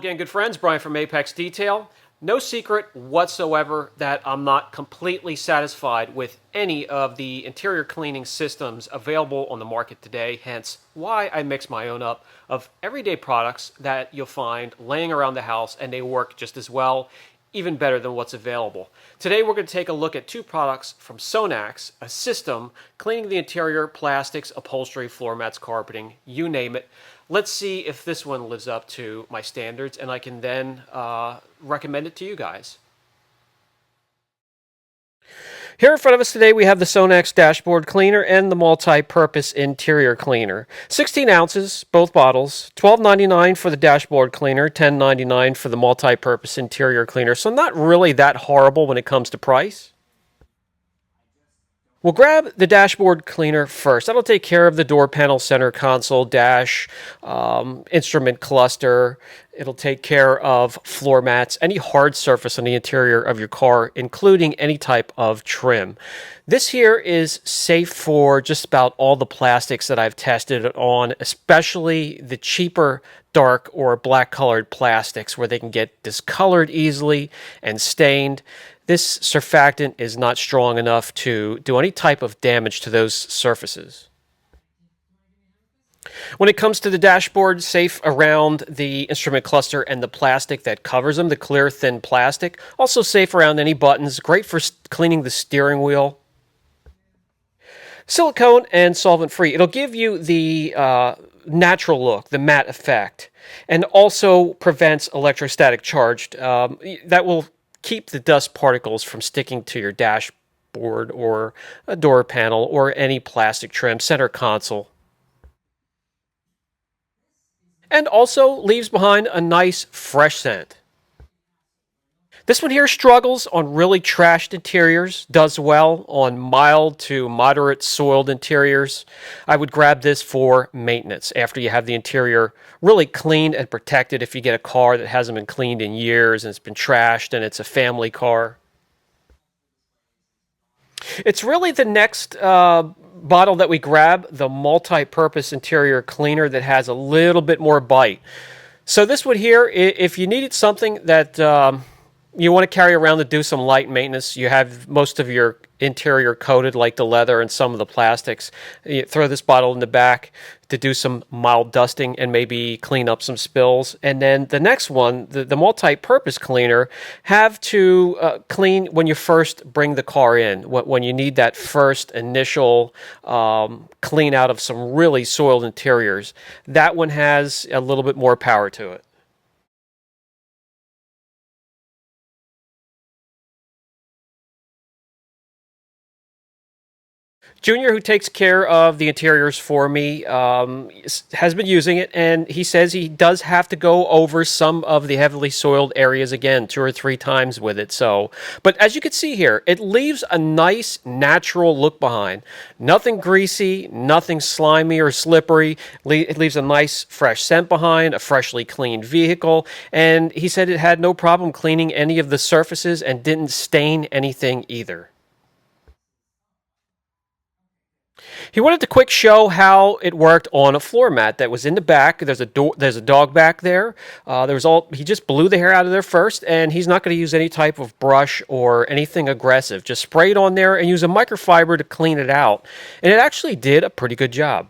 again, good friends. Brian from Apex Detail. No secret whatsoever that I'm not completely satisfied with any of the interior cleaning systems available on the market today, hence why I mix my own up of everyday products that you'll find laying around the house, and they work just as well, even better than what's available. Today we're going to take a look at two products from Sonax, a system cleaning the interior, plastics, upholstery, floor mats, carpeting, you name it. Let's see if this one lives up to my standards, and I can then recommend it to you guys. Here in front of us today we have the Sonax dashboard cleaner and the multi-purpose interior cleaner. 16 ounces, both bottles, $12.99 for the dashboard cleaner, $10.99 for the multi-purpose interior cleaner. So not really that horrible when it comes to price. We'll grab the dashboard cleaner first. That'll take care of the door panel, center console, dash, instrument cluster. It'll take care of floor mats, any hard surface on the interior of your car, including any type of trim. This here is safe for just about all the plastics that I've tested it on, especially the cheaper dark or black colored plastics where they can get discolored easily and stained. This surfactant is not strong enough to do any type of damage to those surfaces. When it comes to the dashboard, safe around the instrument cluster and the plastic that covers them, the clear thin plastic. Also safe around any buttons, great for cleaning the steering wheel. Silicone and solvent free. It'll give you the natural look, the matte effect, and also prevents electrostatic charge. That will keep the dust particles from sticking to your dashboard or a door panel or any plastic trim, center console. And also leaves behind a nice fresh scent. This one here struggles on really trashed interiors, does well on mild to moderate soiled interiors. I would grab this for maintenance after you have the interior really cleaned and protected. If you get a car that hasn't been cleaned in years and it's been trashed and it's a family car. It's really the next bottle that we grab, the multi-purpose interior cleaner, that has a little bit more bite. So this one here, if you needed something that you want to carry around to do some light maintenance, you have most of your interior coated like the leather and some of the plastics, you throw this bottle in the back to do some mild dusting and maybe clean up some spills. And then the next one, the multi-purpose cleaner, have to clean when you first bring the car in, when you need that first initial clean out of some really soiled interiors. That one has a little bit more power to it. Junior, who takes care of the interiors for me, has been using it, and he says he does have to go over some of the heavily soiled areas again 2 or 3 times with it. So, but as you can see here, it leaves a nice natural look behind. Nothing greasy, nothing slimy or slippery. It leaves a nice fresh scent behind, a freshly cleaned vehicle, and he said it had no problem cleaning any of the surfaces and didn't stain anything either. He wanted to quick show how it worked on a floor mat that was in the back. There's a dog back there. He just blew the hair out of there first, and he's not going to use any type of brush or anything aggressive. Just spray it on there and use a microfiber to clean it out. And it actually did a pretty good job.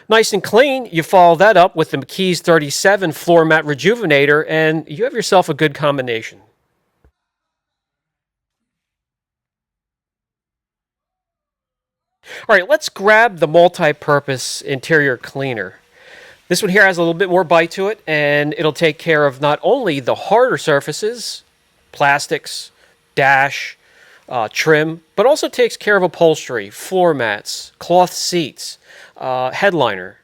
Nice and clean, you follow that up with the McKee's 37 Floor Mat Rejuvenator, and you have yourself a good combination. All right, let's grab the multi-purpose interior cleaner. This one here has a little bit more bite to it, and it'll take care of not only the harder surfaces, plastics, dash, trim, but also takes care of upholstery, floor mats, cloth seats, headliner.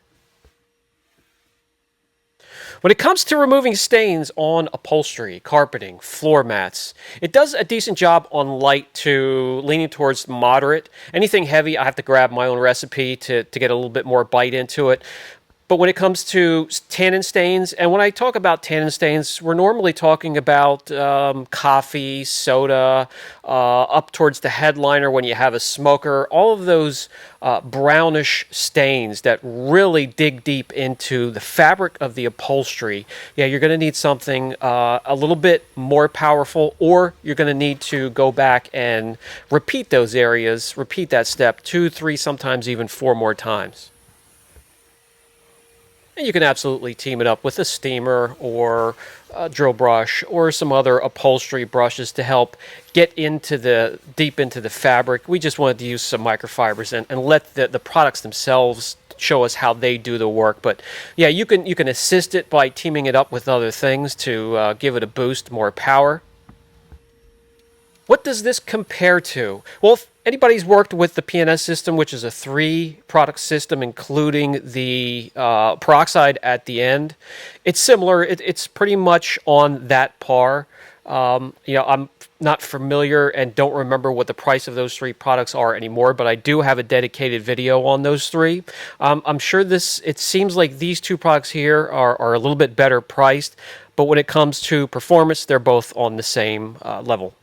When it comes to removing stains on upholstery, carpeting, floor mats, it does a decent job on light to leaning towards moderate. Anything heavy, I have to grab my own recipe to get a little bit more bite into it. But when it comes to tannin stains, and when I talk about tannin stains, we're normally talking about coffee, soda, up towards the headliner when you have a smoker, all of those brownish stains that really dig deep into the fabric of the upholstery. Yeah, you're going to need something a little bit more powerful, or you're going to need to go back and repeat those areas, repeat that step 2, 3, sometimes even 4 more times. And you can absolutely team it up with a steamer or a drill brush or some other upholstery brushes to help get into deep into the fabric. We just wanted to use some microfibers and let the products themselves show us how they do the work. But yeah, you can assist it by teaming it up with other things to give it a boost, more power. What does this compare to? Well, if anybody's worked with the PNS system, which is a 3-product system, including the peroxide at the end, it's similar. It's pretty much on that par. I'm not familiar and don't remember what the price of those 3 products are anymore, but I do have a dedicated video on those 3. I'm sure it seems like these 2 products here are a little bit better priced, but when it comes to performance, they're both on the same level.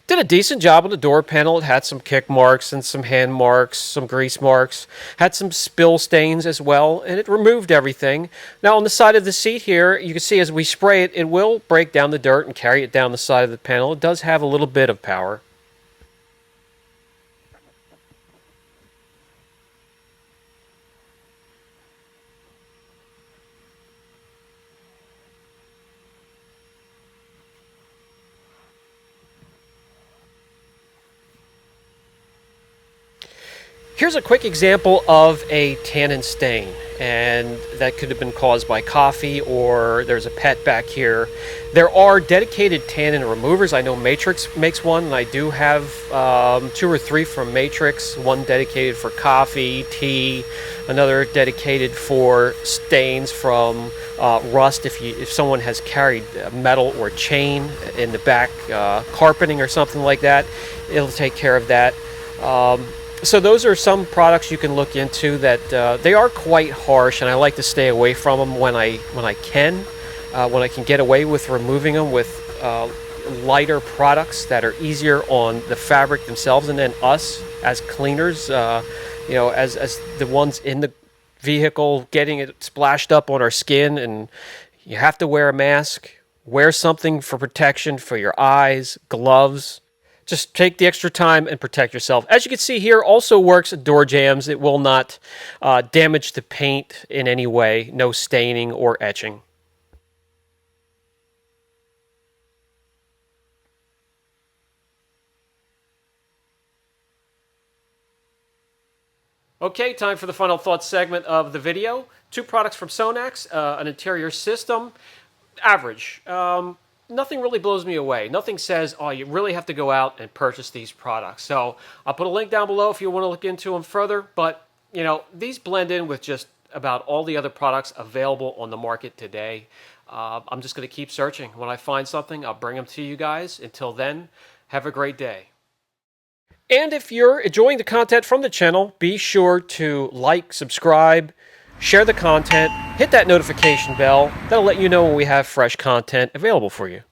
Did a decent job on the door panel. It had some kick marks and some hand marks, some grease marks, had some spill stains as well, and it removed everything. Now on the side of the seat here, you can see as we spray it, it will break down the dirt and carry it down the side of the panel. It does have a little bit of power. Here's a quick example of a tannin stain, and that could have been caused by coffee, or there's a pet back here. There are dedicated tannin removers. I know Matrix makes one, and I do have 2 or 3 from Matrix. One dedicated for coffee, tea, another dedicated for stains from rust. If someone has carried metal or chain in the back carpeting or something like that, it'll take care of that. So those are some products you can look into that they are quite harsh, and I like to stay away from them when I can get away with removing them with lighter products that are easier on the fabric themselves, and then us as cleaners, as the ones in the vehicle, getting it splashed up on our skin, and you have to wear a mask, wear something for protection for your eyes, gloves. Just take the extra time and protect yourself. As you can see here, also works door jambs. It will not damage the paint in any way. No staining or etching. Okay, time for the final thoughts segment of the video. 2 products from Sonax, an interior system. Average. Nothing really blows me away. Nothing says, oh, you really have to go out and purchase these products. So I'll put a link down below if you want to look into them further. But, these blend in with just about all the other products available on the market today. I'm just going to keep searching. When I find something, I'll bring them to you guys. Until then, have a great day. And if you're enjoying the content from the channel, be sure to like, subscribe, share the content, hit that notification bell. That'll let you know when we have fresh content available for you.